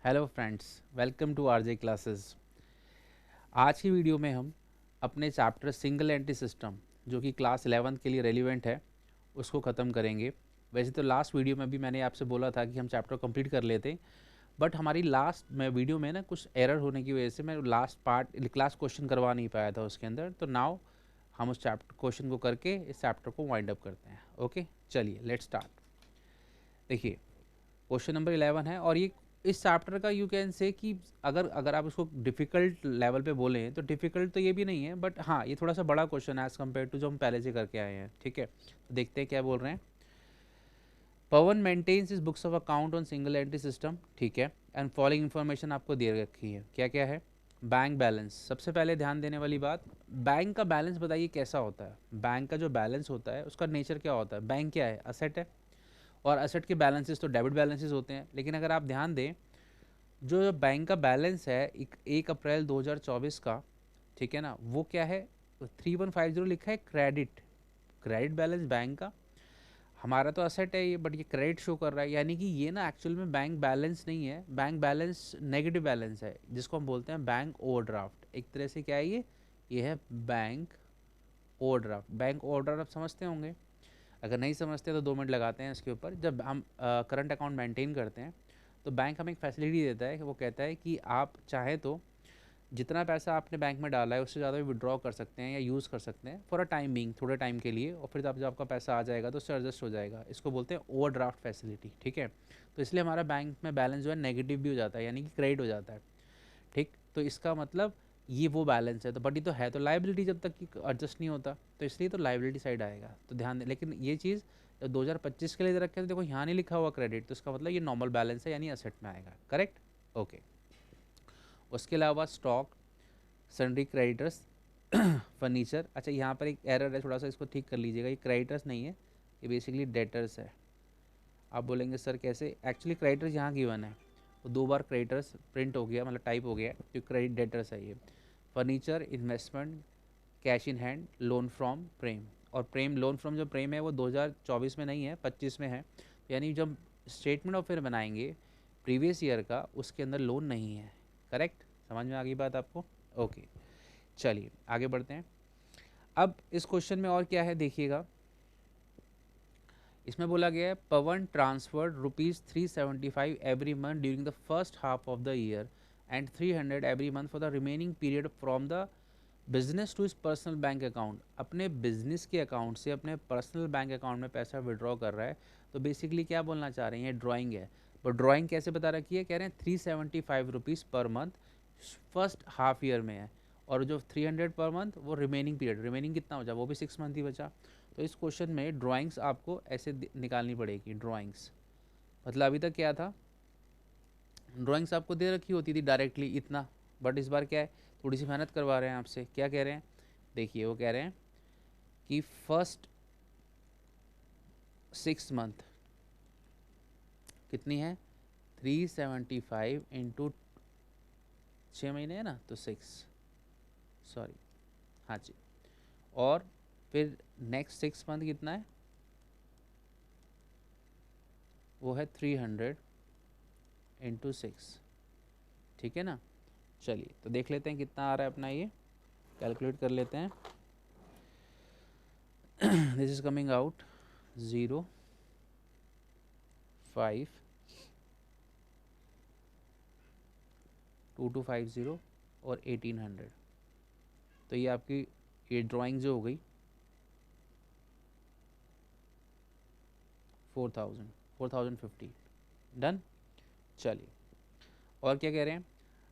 Hello friends, welcome to RJ classes. आज की video में हम अपने चैप्टर सिंगल एंट्री सिस्टम जो कि क्लास 11th के लिए रेलिवेंट है उसको ख़त्म करेंगे। वैसे तो लास्ट वीडियो में भी मैंने आपसे बोला था कि हम चैप्टर कंप्लीट कर लेते, बट हमारी लास्ट में वीडियो में ना कुछ एरर होने की वजह से मैं लास्ट पार्ट लास्ट क्वेश्चन करवा नहीं पाया था उसके अंदर। तो नाउ हम उस चैप्टर क्वेश्चन को करके इस चैप्टर को वाइंड अप करते हैं। ओके, चलिए लेट्स स्टार्ट। देखिए, क्वेश्चन नंबर 11 है और ये इस चैप्टर का यू कैन से कि अगर अगर आप इसको डिफ़िकल्ट लेवल पे बोलें तो डिफ़िकल्ट तो ये भी नहीं है, बट हाँ ये थोड़ा सा बड़ा क्वेश्चन है एज़ कम्पेयर टू जो हम पहले से करके आए हैं। ठीक है, तो देखते हैं क्या बोल रहे हैं। Pawan maintains his books of account on single entry system. ठीक है, एंड फॉलोइंग इन्फॉर्मेशन आपको दे रखी है। क्या क्या है? बैंक बैलेंस, सबसे पहले ध्यान देने वाली बात, बैंक का बैलेंस बताइए कैसा होता है। बैंक का जो बैलेंस होता है उसका नेचर क्या होता है? बैंक क्या है? असेट है, और असेट के बैलेंसेस तो डेबिट बैलेंसेस होते हैं। लेकिन अगर आप ध्यान दें, जो बैंक का बैलेंस है 1 अप्रैल 2024 का, ठीक है ना, वो क्या है? 3150 लिखा है क्रेडिट। क्रेडिट बैलेंस बैंक का, हमारा तो असेट है ये, बट ये क्रेडिट शो कर रहा है, यानी कि ये ना एक्चुअल में बैंक बैलेंस नहीं है। बैंक बैलेंस नेगेटिव बैलेंस है, जिसको हम बोलते हैं बैंक ओवरड्राफ्ट। एक तरह से क्या है ये है बैंक ओवरड्राफ्ट। बैंक ओवरड्राफ्ट समझते होंगे, अगर नहीं समझते तो 2 मिनट लगाते हैं इसके ऊपर। जब हम करंट अकाउंट मेंटेन करते हैं तो बैंक हमें एक फैसिलिटी देता है कि वो कहता है कि आप चाहें तो जितना पैसा आपने बैंक में डाला है उससे ज़्यादा भी विड्रॉ कर सकते हैं या यूज़ कर सकते हैं फॉर अ टाइम बिंग, थोड़े टाइम के लिए, और फिर जब आपका पैसा आ जाएगा तो उससे एडजस्ट हो जाएगा। इसको बोलते हैं ओवरड्राफ्ट फैसिलिटी। ठीक है, तो इसलिए हमारा बैंक में बैलेंस जो है नेगेटिव भी हो जाता है, यानी कि क्रेडिट हो जाता है। ठीक, तो इसका मतलब ये वो बैलेंस है, तो बट ये तो है तो लाइबिलिटी जब तक कि एडजस्ट नहीं होता, तो इसलिए तो लाइबिलिटी साइड आएगा। तो ध्यान दें, लेकिन ये चीज़ जब 2025 के लिए दे रखे, तो देखो यहाँ नहीं लिखा हुआ क्रेडिट, तो इसका मतलब ये नॉर्मल बैलेंस है, यानी असेट में आएगा। Correct, okay. उसके अलावा स्टॉक, सन्ड्री क्रेडिटर्स, फर्नीचर। अच्छा, यहाँ पर एक एरर है, थोड़ा सा इसको ठीक कर लीजिएगा। ये क्रेडिटर्स नहीं है, ये बेसिकली डेटर्स है। आप बोलेंगे सर कैसे? एक्चुअली क्रेडिटर्स यहाँ गिवन है, वो 2 बार क्रेडिटर्स प्रिंट हो गया, मतलब टाइप हो गया, तो क्रेडिट डेटर्स है ये। Furniture, investment, cash in hand, loan from Prem. और प्रेम, लोन फ्रॉम जो प्रेम है वो 2024 में नहीं है, 25 में है। यानी जब स्टेटमेंट ऑफ फेयर बनाएंगे प्रीवियस ईयर का, उसके अंदर लोन नहीं है। करेक्ट, समझ में आ गई बात आपको? ओके, चलिए आगे बढ़ते हैं। अब इस क्वेश्चन में और क्या है देखिएगा। इसमें बोला गया है Pawan transferred ₹375 every month during the first half of the year and 300 every month for the remaining period from the business to his personal bank account. अपने बिजनेस के अकाउंट से अपने पर्सनल बैंक अकाउंट में पैसा विड्रॉ कर रहा है। तो बेसिकली क्या बोलना चाह रहे हैं, ये ड्राइंग है। बट ड्राइंग कैसे बता रखी है? कह रहे हैं ₹375 per month first half year में है, और जो 300 पर मंथ वो रिमेनिंग पीरियड, रिमेनिंग कितना बचा? वो भी 6 मंथ ही बचा। तो इस क्वेश्चन में ड्राइंग्स आपको ऐसे निकालनी पड़ेगी। ड्राइंग्स मतलब अभी तक क्या था, ड्राइंग्स आपको दे रखी होती थी डायरेक्टली इतना, बट इस बार क्या है, थोड़ी सी मेहनत करवा रहे हैं आपसे। क्या कह रहे हैं? देखिए, वो कह रहे हैं कि फर्स्ट 6 मंथ कितनी है? 375 इंटू 6 महीने है ना, तो 6, सॉरी, हाँ जी। और फिर नेक्स्ट 6 मंथ कितना है? वो है 300 इंटू 6। ठीक है ना? चलिए तो देख लेते हैं कितना आ रहा है अपना, ये कैलकुलेट कर लेते हैं। दिस इज कमिंग आउट 05250 और 1800। तो ये आपकी ये ड्राइंग जो हो गई 4050। डन। चलिए, और क्या कह रहे हैं?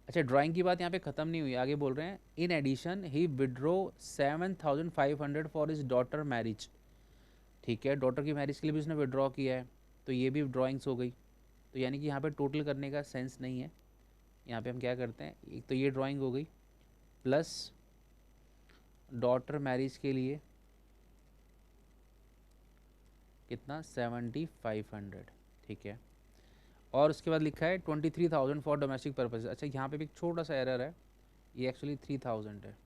अच्छा, ड्राइंग की बात यहाँ पे ख़त्म नहीं हुई, आगे बोल रहे हैं in addition he withdrew 7500 for his daughter marriage. ठीक है, डॉटर की मैरिज के लिए भी उसने विड्रॉ किया है, तो ये भी ड्राइंग्स हो गई। तो यानी कि यहाँ पे टोटल करने का सेंस नहीं है। यहाँ पे हम क्या करते हैं, एक तो ये ड्राइंग हो गई, प्लस डॉटर मैरिज के लिए कितना? 7500। ठीक है, और उसके बाद लिखा है 23,000 फॉर डोमेस्टिक पर्पज। अच्छा, यहाँ पे भी एक छोटा सा एरर है, ये एक्चुअली 3000 है।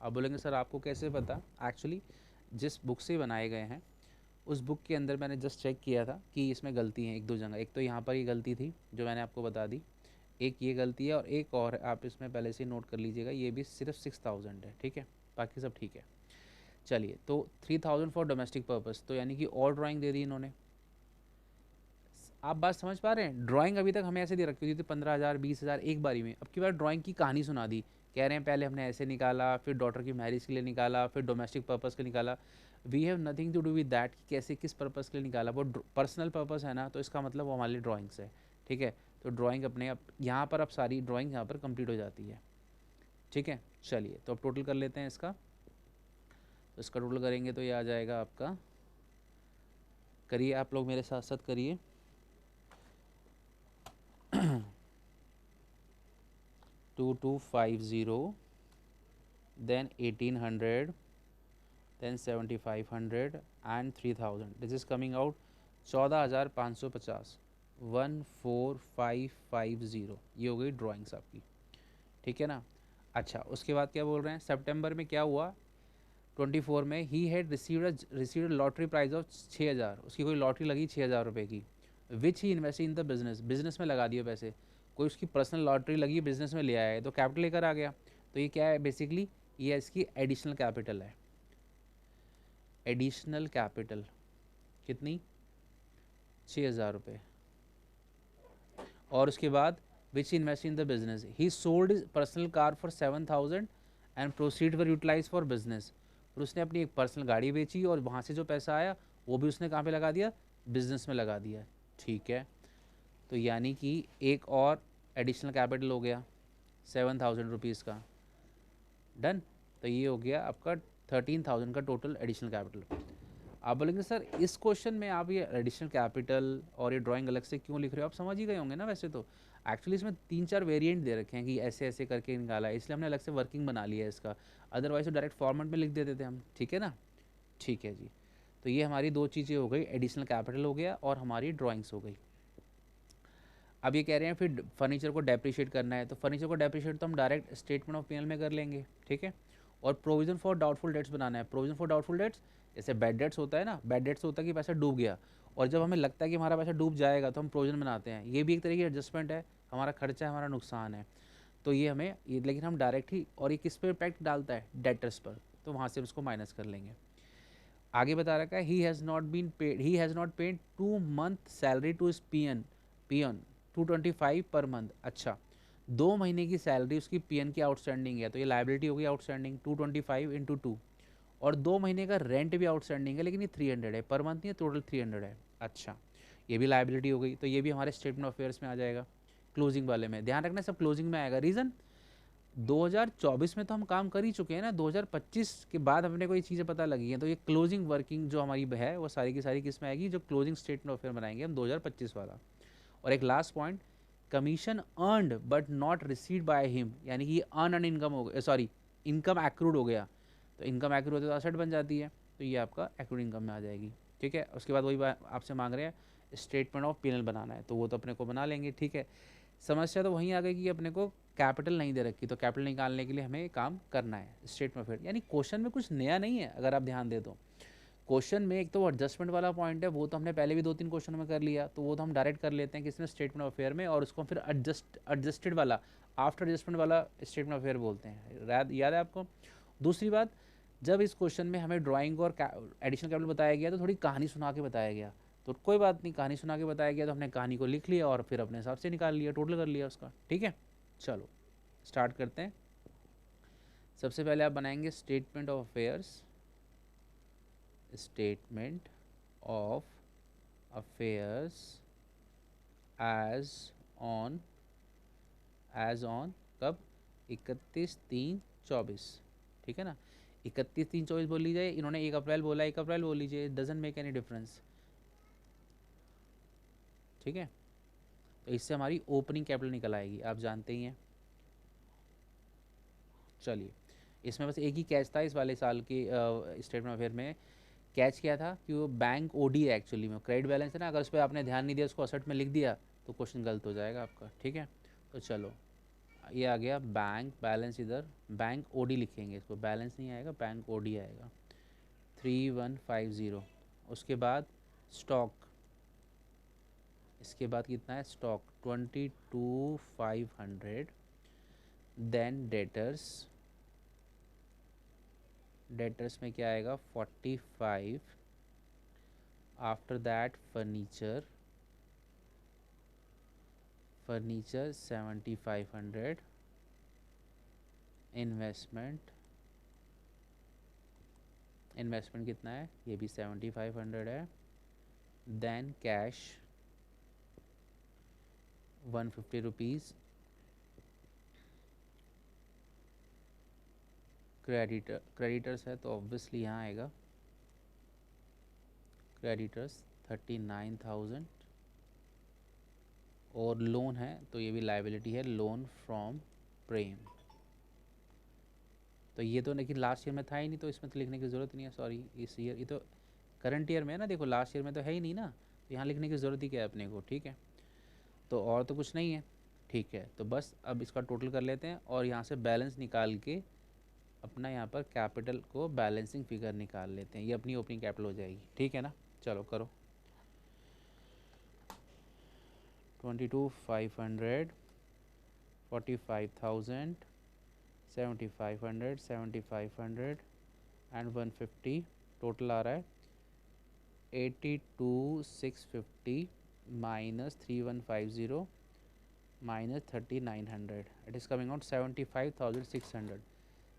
आप बोलेंगे सर आपको कैसे पता? एक्चुअली जिस बुक से बनाए गए हैं उस बुक के अंदर मैंने जस्ट चेक किया था कि इसमें गलती है एक दो जगह। एक तो यहाँ पर ये गलती थी जो मैंने आपको बता दी, एक ये गलती है और एक और है, आप इसमें पहले से नोट कर लीजिएगा, ये भी सिर्फ 6000 है, ठीक है, बाकी सब ठीक है। चलिए, तो 3000 फॉर डोमेस्टिक पर्पस, तो यानी कि और ड्राइंग दे दी इन्होंने। आप बात समझ पा रहे हैं? ड्राइंग अभी तक हमें ऐसे दे रखी होती थी 15,000 20,000 एक बारी में, अब की बार ड्राइंग की कहानी सुना दी। कह रहे हैं पहले हमने ऐसे निकाला, फिर डॉटर की मैरिज के लिए निकाला, फिर डोमेस्टिक पर्पस के लिए निकाला। We have nothing to do with that कि कैसे किस पर्पस के लिए निकाला, वो पर्सनल पर्पस है ना, तो इसका मतलब वो हमारे लिए ड्राइंग्स है, ठीक है। तो ड्राइंग अपने अब यहाँ पर अब सारी ड्राइंग यहाँ पर कंप्लीट हो जाती है, ठीक है। चलिए, तो अब टोटल कर लेते हैं इसका। तो इसका टोटल करेंगे तो ये आ जाएगा आपका, करिए आप लोग मेरे साथ साथ करिए। 2250, then 1800, then 7500 and 3000, this is coming out 14,550, 14550, ये हो गई ड्राइंग्स आपकी, ठीक है ना। अच्छा, उसके बाद क्या बोल रहे हैं, सितंबर में क्या हुआ, 24 में ही had received lottery prize of 6000, उसकी कोई लॉटरी लगी 6000 रुपये की, which he invest in the business, business में लगा दिए पैसे। कोई उसकी पर्सनल लॉटरी लगी, बिजनेस में ले आया है, तो कैपिटल लेकर आ गया। तो ये क्या है बेसिकली, ये इसकी एडिशनल कैपिटल है। एडिशनल कैपिटल कितनी, 6000 रुपये। और उसके बाद which invest in the business, he sold his personal car for 7000 and proceed were utilise for business. और उसने अपनी एक पर्सनल गाड़ी बेची और वहाँ से जो पैसा आया वो भी उसने कहाँ पे लगा दिया, बिजनेस में लगा दिया, ठीक है। तो यानी कि एक और एडिशनल कैपिटल हो गया 7000 रुपीज़ का, डन। तो ये हो गया आपका 13,000 का टोटल एडिशनल कैपिटल। आप बोलेंगे सर इस क्वेश्चन में आप ये एडिशनल कैपिटल और ये ड्राइंग अलग से क्यों लिख रहे हो, आप समझ ही गए होंगे ना वैसे तो। एक्चुअली इसमें 3-4 वेरिएंट दे रखे हैं कि ऐसे ऐसे करके निकाला है, इसलिए हमने अलग से वर्किंग बना लिया है इसका, अदरवाइज तो डायरेक्ट फॉर्मेट में लिख देते थे हम, ठीक है ना। ठीक है जी, तो ये हमारी दो चीज़ें हो गई, एडिशनल कैपिटल हो गया और हमारी ड्राइंग्स हो गई। अब ये कह रहे हैं फिर फर्नीचर को डेप्रिशिएट करना है, तो फर्नीचर को डेप्रिशिएट तो हम डायरेक्ट स्टेटमेंट ऑफ पीएनएल में कर लेंगे, ठीक है। और प्रोविजन फॉर डाउटफुल डेट्स बनाना है। प्रोविजन फॉर डाउटफुल डेट्स, जैसे बैड डेट्स होता है ना, बैड डेट्स होता है कि पैसा डूब गया, और जब हमें लगता है कि हमारा पैसा डूब जाएगा तो हम प्रोविजन बनाते हैं, ये भी एक तरीके की एडजस्टमेंट है, हमारा खर्चा है, हमारा नुकसान है। तो ये हमें ये, लेकिन हम डायरेक्ट ही, और ये किस पे इम्पैक्ट डालता है, डेटर्स पर, तो वहाँ से उसको माइनस कर लेंगे। आगे बता रखा है he has not paid 2 month salary to his peon 225 per month. अच्छा, 2 महीने की सैलरी उसकी पियन की आउटस्टैंडिंग है, तो ये लाइबिलिटी होगी आउटस्टैंडिंग 225 इंटू 2, और 2 महीने का रेंट भी आउटस्टैंडिंग है, लेकिन ये 300 है पर मंथ, नहीं टोटल 300 है। अच्छा, ये भी लाइबिलिटी हो गई, तो ये भी हमारे स्टेटमेंट ऑफ अफेयर्स में आ जाएगा, क्लोजिंग वाले में। ध्यान रखना सब क्लोजिंग में आएगा। रीज़न, 2024 में तो हम काम कर ही चुके हैं ना, 2025 के बाद अपने को ये चीज़ें पता लगी हैं, तो ये क्लोजिंग वर्किंग जो हमारी है वो सारी की सारी किस में आएगी, जो क्लोजिंग स्टेटमेंट ऑफ फेयर बनाएंगे हम 2025 वाला। और एक last point, commission earned but not received by him, यानी कि अन इनकम हो गया, सॉरी इनकम एक्रूड हो गया, तो इनकम एक्रूड होते तो असेट बन जाती है, तो ये आपका एक्रूड इनकम में आ जाएगी, ठीक है। उसके बाद वही आपसे मांग रहे हैं स्टेटमेंट ऑफ पीएनएल बनाना है, तो वो तो अपने को बना लेंगे, ठीक है। समस्या तो वहीं आ गई कि अपने को कैपिटल नहीं दे रखी, तो कैपिटल निकालने के लिए हमें काम करना है स्टेटमेंट ऑफ, यानी क्वेश्चन में कुछ नया नहीं है अगर आप ध्यान दे तो। क्वेश्चन में एक तो एडजस्टमेंट वाला पॉइंट है, वो तो हमने पहले भी 2-3 क्वेश्चन में कर लिया, तो वो तो हम डायरेक्ट कर लेते हैं किसमें, स्टेटमेंट ऑफ अफेयर में, और उसको फिर एडजस्टेड वाला, आफ्टर एडजस्टमेंट वाला स्टेटमेंट ऑफ अफेयर बोलते हैं, याद है आपको। दूसरी बात, जब इस क्वेश्चन में हमें ड्राइंग और एडिशनल कैपिटल बताया गया तो थोड़ी कहानी सुना के बताया गया, तो कोई बात नहीं, कहानी सुना के बताया गया तो हमने कहानी को लिख लिया और फिर अपने हिसाब से निकाल लिया, टोटल कर लिया उसका, ठीक है। चलो स्टार्ट करते हैं। सबसे पहले आप बनाएंगे statement of affairs, statement of affairs as on कब, 31/3/24, ठीक है ना। 31/3/24 बोल लीजिए, इन्होंने 1 अप्रैल बोला, 1 अप्रैल बोल लीजिए, डजेंट मेक एनी डिफरेंस, ठीक है। तो इससे हमारी ओपनिंग कैपिटल निकल आएगी, आप जानते ही हैं। चलिए, इसमें बस एक ही कैच था इस वाले साल के स्टेटमेंट ऑफ अफेयर में, कैच किया था कि वो बैंक ओडी है, एक्चुअली में क्रेडिट बैलेंस है ना, अगर उस पर आपने ध्यान नहीं दिया, उसको असेट में लिख दिया तो क्वेश्चन गलत हो जाएगा आपका, ठीक है। तो चलो, ये आ गया बैंक बैलेंस, इधर बैंक ओडी लिखेंगे इसको, बैलेंस नहीं आएगा, बैंक ओडी आएगा 3150। उसके बाद स्टॉक, इसके बाद कितना है स्टॉक 22,500, देन डेटर्स में क्या आएगा 45, आफ्टर दैट फर्नीचर 7,500, इन्वेस्टमेंट कितना है ये भी 7,500 है, देन कैश 150 रुपीज़, क्रेडिटर्स है तो ऑब्वियसली यहाँ आएगा क्रेडिटर्स 39,000, और लोन है तो ये भी लाइबिलिटी है, लोन फ्रॉम प्रेम। तो ये तो लेकिन लास्ट ईयर में था ही नहीं, तो इसमें तो लिखने की ज़रूरत नहीं है, सॉरी इस ईयर, ये तो करंट ईयर में है ना, देखो लास्ट ईयर में तो है ही नहीं ना, तो यहाँ लिखने की ज़रूरत ही क्या है अपने को, ठीक है। तो और तो कुछ नहीं है, ठीक है। तो बस अब इसका टोटल कर लेते हैं और यहाँ से बैलेंस निकाल के अपना यहाँ पर कैपिटल को बैलेंसिंग फिगर निकाल लेते हैं, ये अपनी ओपनिंग कैपिटल हो जाएगी, ठीक है ना। चलो करो 22,500, 45,000, 7,500 एंड 150, टोटल आ रहा है 82,650 minus 3,150 minus 3,900, it is coming out 75,600,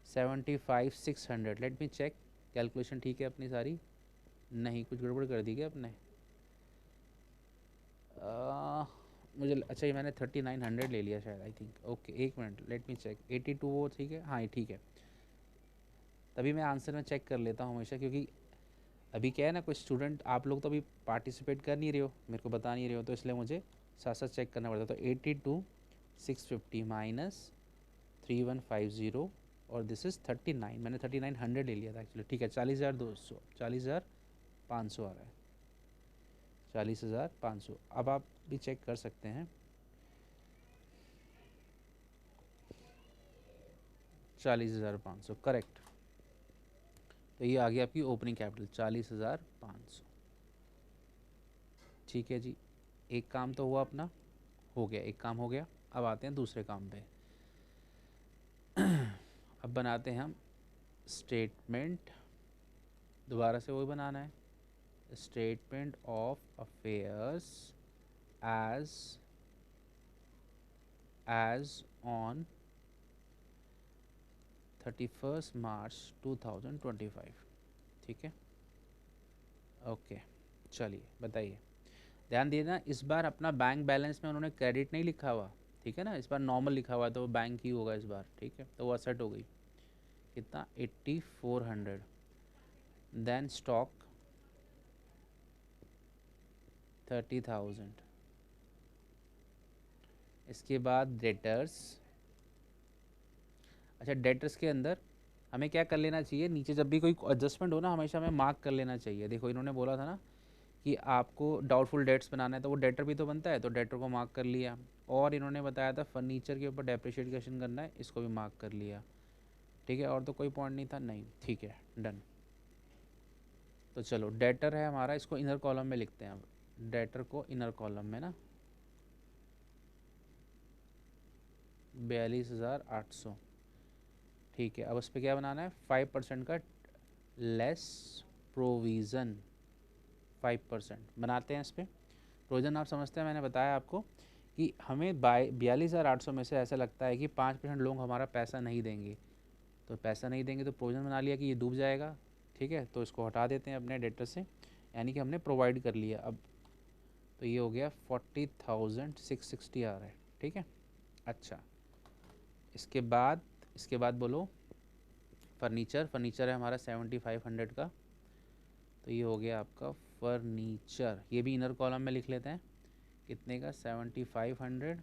75,600। Let me check calculation ठीक है अपनी सारी, नहीं कुछ गड़बड़ कर दी क्या अपने, मुझे अच्छा ये मैंने 3,900 ले लिया शायद, आई थिंक। ओके एक मिनट, लेट मी चेक 82 वो ठीक है, हाँ ये ठीक है। तभी मैं आंसर में चेक कर लेता हूँ हमेशा, क्योंकि अभी क्या है ना, कुछ स्टूडेंट आप लोग तो अभी पार्टिसिपेट कर नहीं रहे हो, मेरे को बता नहीं रहे हो, तो इसलिए मुझे साथ साथ चेक करना पड़ता। तो 82,650 माइनस 3,150 और दिस इज़ 39, मैंने 3,900 ले लिया था एक्चुअली, ठीक है। 40,200, 40,500 आ रहा है, 40,500। अब आप भी चेक कर सकते हैं, 40,500 करेक्ट। तो ये आ गया आपकी ओपनिंग कैपिटल 40,500, ठीक है जी। एक काम तो हुआ अपना, हो गया, एक काम हो गया। अब आते हैं दूसरे काम पे। अब बनाते हैं हम स्टेटमेंट, दोबारा से वही बनाना है, statement of affairs as on 31 March 2025, ठीक है। ओके चलिए बताइए, ध्यान दिए ना, इस बार अपना बैंक बैलेंस में उन्होंने क्रेडिट नहीं लिखा हुआ, ठीक है ना, इस बार नॉर्मल लिखा हुआ है, तो वो बैंक ही होगा इस बार, ठीक है। तो वो असेट हो गई, कितना 8,400, देन स्टॉक 30,000, इसके बाद डेटर्स। अच्छा डेटर्स के अंदर हमें क्या कर लेना चाहिए, नीचे जब भी कोई एडजस्टमेंट हो ना, हमेशा हमें मार्क कर लेना चाहिए। देखो इन्होंने बोला था ना कि आपको डाउटफुल डेट्स बनाना है, तो वो डेटर भी तो बनता है, तो डेटर को मार्क कर लिया। और इन्होंने बताया था फर्नीचर के ऊपर डेप्रिशिएशन करना है, इसको भी मार्क कर लिया, ठीक है। और तो कोई पॉइंट नहीं था, नहीं, ठीक है डन। तो चलो डेटर है हमारा, इसको इनर कॉलम में लिखते हैं। अब डेटर को इनर कॉलम में ना 42,800, ठीक है। अब उस पर क्या बनाना है, 5% का लेस प्रोविज़न, 5% बनाते हैं। इस पर प्रोविज़न आप समझते हैं, मैंने बताया आपको कि हमें 42,800 में से ऐसा लगता है कि 5% लोग हमारा पैसा नहीं देंगे, तो पैसा नहीं देंगे तो प्रोविज़न बना लिया कि ये डूब जाएगा, ठीक है। तो इसको हटा देते हैं अपने डेटर से, यानी कि हमने प्रोवाइड कर लिया। अब तो ये हो गया 40,660 आ रहा है, ठीक है। अच्छा इसके बाद बोलो फर्नीचर है हमारा 7,500 का, तो ये हो गया आपका फर्नीचर, ये भी इनर कॉलम में लिख लेते हैं, कितने का 7,500।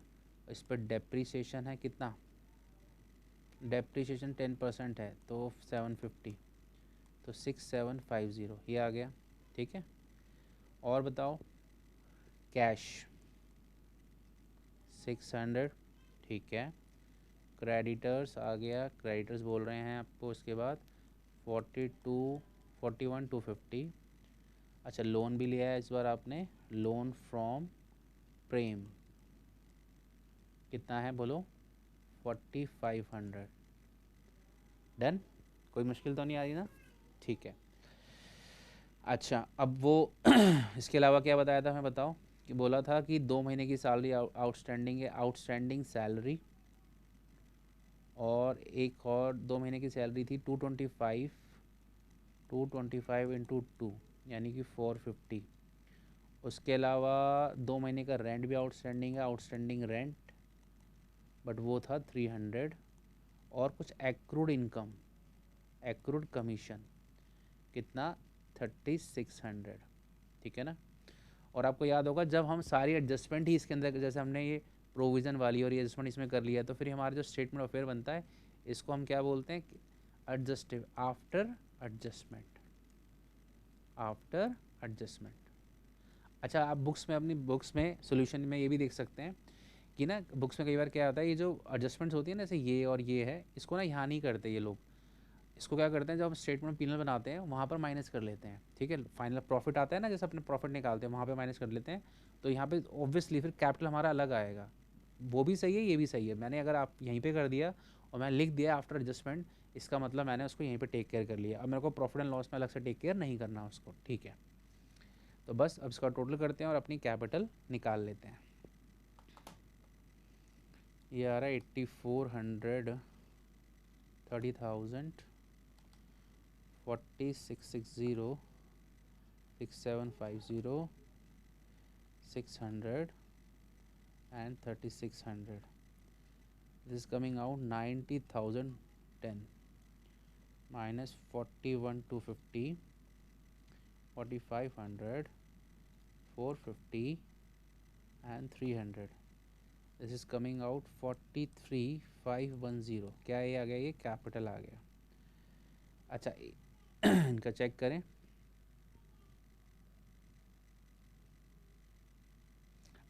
इस पर डेप्रीसिएशन है कितना, डेप्रीसिएशन 10% है तो 750, तो 6,750 ये आ गया, ठीक है। और बताओ कैश 600, ठीक है। क्रेडिटर्स आ गया, क्रेडिटर्स बोल रहे हैं आपको, इसके बाद 41,250। अच्छा लोन भी लिया है इस बार आपने, लोन फ्रॉम प्रेम कितना है बोलो, 4500। डन, कोई मुश्किल तो नहीं आ रही ना? ठीक है। अच्छा, अब वो इसके अलावा क्या बताया था मैं, बताओ कि बोला था कि 2 महीने की सैलरी आउटस्टैंडिंग है, आउटस्टैंडिंग सैलरी, और एक और 2 महीने की सैलरी थी 225, 225 इंटू 2 यानी कि 450। उसके अलावा 2 महीने का रेंट भी आउटस्टैंडिंग है, आउटस्टैंडिंग रेंट, बट वो था 300, और कुछ एक्रूड इनकम, एक्रूड कमीशन कितना, 3600। ठीक है ना? और आपको याद होगा जब हम सारी एडजस्टमेंट ही इसके अंदर, जैसे हमने ये प्रोविज़न वाली और ये एडजस्टमेंट इसमें कर लिया, तो फिर हमारा जो स्टेटमेंट ऑफ फेयर बनता है इसको हम क्या बोलते हैं, एडजस्टिव, आफ्टर एडजस्टमेंट, आफ्टर एडजस्टमेंट। अच्छा, आप बुक्स में, अपनी बुक्स में सोल्यूशन में ये भी देख सकते हैं कि ना, बुक्स में कई बार क्या होता है, ये जो एडजस्टमेंट्स होती है ना, जैसे ये और ये है, इसको ना यहाँ नहीं करते ये लोग, इसको क्या करते हैं, जब हम स्टेटमेंट पीनल बनाते हैं वहाँ पर माइनस कर लेते हैं। ठीक है, फाइनल प्रॉफिट आता है ना, जैसे अपने प्रॉफिट निकालते हैं वहाँ पे माइनस कर लेते हैं, तो यहाँ पे ऑब्वियसली फिर कैपिटल हमारा अलग आएगा। वो भी सही है, ये भी सही है। मैंने अगर आप यहीं पे कर दिया और मैं लिख दिया आफ्टर एडजस्टमेंट, इसका मतलब मैंने उसको यहीं पे टेक केयर कर लिया। अब मेरे को प्रॉफिट एंड लॉस में अलग से टेक केयर नहीं करना उसको। ठीक है, तो बस अब इसका टोटल करते हैं और अपनी कैपिटल निकाल लेते हैं। ये आ रहा है 8400, 30,000, 4660, 6750, 600 and 3600. This is coming out 90,010 minus 41,250, 4,500, 450 and 300. This is coming out 43,510. क्या ये आ गया, ये कैपिटल आ गया। अच्छा इनका चेक करें।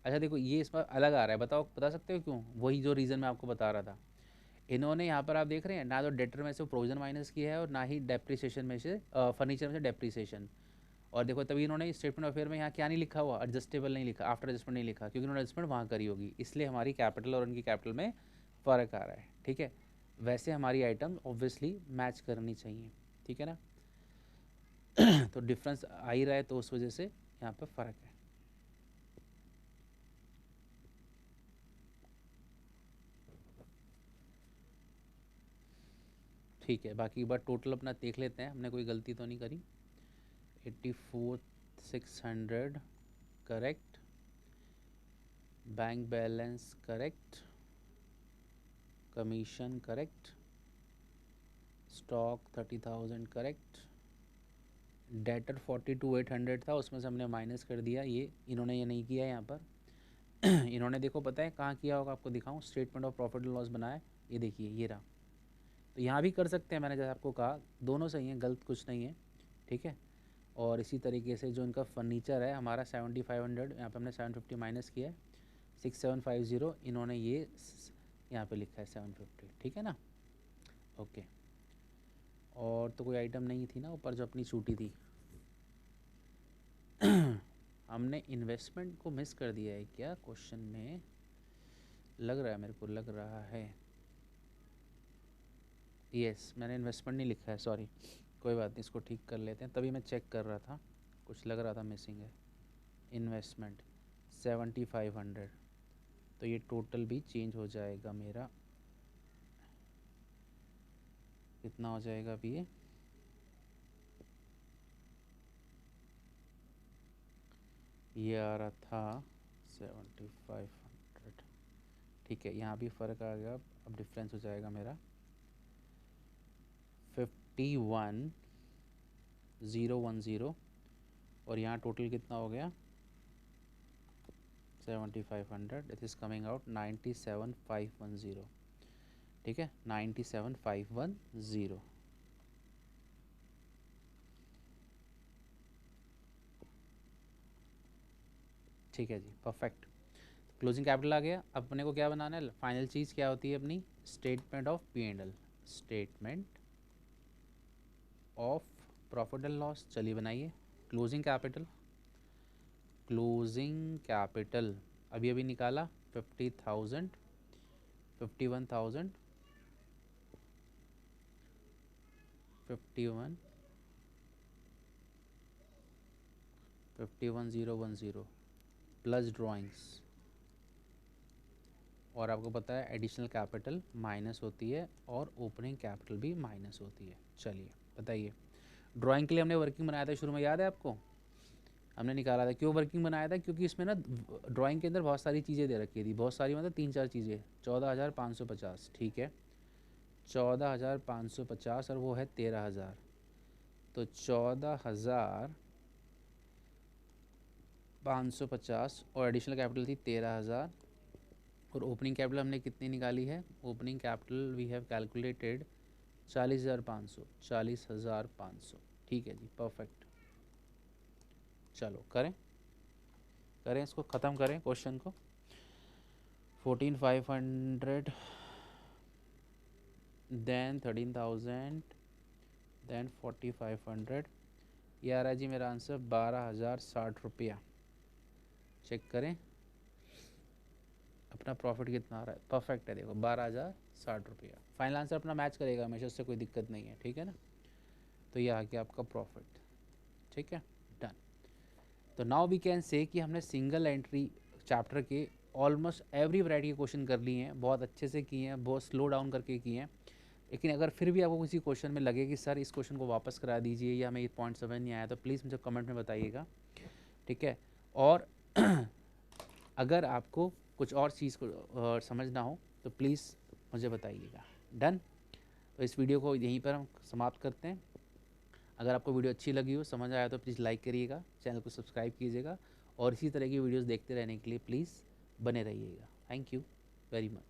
अच्छा देखो, ये इस पर अलग आ रहा है, बताओ, बता सकते हो क्यों? वही जो रीज़न मैं आपको बता रहा था, इन्होंने यहाँ पर आप देख रहे हैं ना, तो डेटर में से प्रोविजन माइनस किया है और ना ही डेप्रिसिएशन में से, फर्नीचर में से डेप्रिसिएशन। और देखो तभी इन्होंने स्टेटमेंट ऑफ फेयर में यहाँ क्या नहीं लिखा हुआ, एडजस्टेबल नहीं लिखा, आफ्टर एडजस्टमेंट नहीं लिखा, क्योंकि उन्होंने एडजस्टमेंट वहाँ करी होगी, इसलिए हमारी कैपिटल और उनकी कैपिटल में फ़र्क आ रहा है। ठीक है, वैसे हमारी आइटम ऑब्वियसली मैच करनी चाहिए। ठीक है ना? तो डिफरेंस आ ही रहा है, तो उस वजह से यहाँ पर फ़र्क है। ठीक है, बाकी एक बार टोटल अपना देख लेते हैं, हमने कोई गलती तो नहीं करी। 84,600 correct, bank balance correct, commission correct, stock 30,000 correct, debtor 42,800 था, उसमें से हमने माइनस कर दिया, ये इन्होंने ये नहीं किया यहाँ पर। इन्होंने देखो पता है कहाँ किया होगा, आपको दिखाऊं, statement of profit and loss बनाया, ये देखिए ये रहा। तो यहाँ भी कर सकते हैं, मैंने जैसे आपको कहा दोनों सही हैं, गलत कुछ नहीं है। ठीक है, और इसी तरीके से जो इनका फर्नीचर है हमारा 7500, यहाँ पे हमने 750 माइनस किया है, 6750 इन्होंने ये यहाँ पे लिखा है 750। ठीक है ना? ओके, और तो कोई आइटम नहीं थी ना ऊपर जो अपनी छूटी थी। हमने इन्वेस्टमेंट को मिस कर दिया है क्या क्वेश्चन में, लग रहा है, मेरे को लग रहा है। यस, मैंने इन्वेस्टमेंट नहीं लिखा है, सॉरी, कोई बात नहीं, इसको ठीक कर लेते हैं, तभी मैं चेक कर रहा था, कुछ लग रहा था मिसिंग है। इन्वेस्टमेंट 7500, तो ये टोटल भी चेंज हो जाएगा मेरा, कितना हो जाएगा अभी ये आ रहा था 7500। ठीक है, यहाँ भी फ़र्क आ गया, अब डिफरेंस हो जाएगा मेरा 51,010, और यहाँ टोटल कितना हो गया 7500, इट इज़ कमिंग आउट 97,510। ठीक है, 97,510। ठीक है जी, परफेक्ट। क्लोजिंग कैपिटल आ गया। अब अपने को क्या बनाना है, फाइनल चीज़ क्या होती है अपनी, statement of P and L, statement of profit and loss. चलिए बनाइए। क्लोजिंग कैपिटल, क्लोजिंग कैपिटल अभी अभी निकाला 50,000, 51,000, 51, 51,010 प्लस ड्राइंग्स, और आपको पता है एडिशनल कैपिटल माइनस होती है और ओपनिंग कैपिटल भी माइनस होती है। चलिए बताइए, ड्राइंग के लिए हमने वर्किंग बनाया था शुरू में, याद है आपको? हमने निकाला था, क्यों वर्किंग बनाया था? क्योंकि इसमें ना ड्राइंग के अंदर बहुत सारी चीज़ें दे रखी थी, बहुत सारी मतलब 3-4 चीज़ें। 14,550, ठीक है, 14,550 और वो है 13,000, तो 14,550 और एडिशनल कैपिटल थी 13,000, और ओपनिंग कैपिटल हमने कितनी निकाली है? Opening capital V have calculated 40,500, 40,500, ठीक है जी, परफेक्ट। चलो करें करें इसको, ख़त्म करें क्वेश्चन को। 14,500, देन 13,000, देन 4,500, ये आ रहा है जी मेरा आंसर 12,060 रुपया। चेक करें अपना प्रॉफिट कितना आ रहा है, परफेक्ट है, देखो 12,060 रुपया। फाइनल आंसर अपना मैच करेगा हमेशा, उससे कोई दिक्कत नहीं है, ठीक है ना। तो ये आ गया आपका प्रॉफिट, ठीक है, डन। तो नाउ वी कैन से कि हमने सिंगल एंट्री चैप्टर के ऑलमोस्ट एवरी वैरायटी के क्वेश्चन कर लिए हैं, बहुत अच्छे से किए हैं, बहुत स्लो डाउन करके किए हैं। लेकिन अगर फिर भी आपको किसी क्वेश्चन में लगे कि सर इस क्वेश्चन को वापस करा दीजिए या हमें ये पॉइंट समझ नहीं आया, तो प्लीज़ मुझे कमेंट में बताइएगा, ठीक है। और अगर आपको कुछ और चीज़ को समझना हो तो प्लीज़ मुझे बताइएगा, डन। तो इस वीडियो को यहीं पर हम समाप्त करते हैं। अगर आपको वीडियो अच्छी लगी हो, समझ आया, तो प्लीज़ लाइक करिएगा, चैनल को सब्सक्राइब कीजिएगा, और इसी तरह की वीडियोस देखते रहने के लिए प्लीज़ बने रहिएगा। Thank you very much.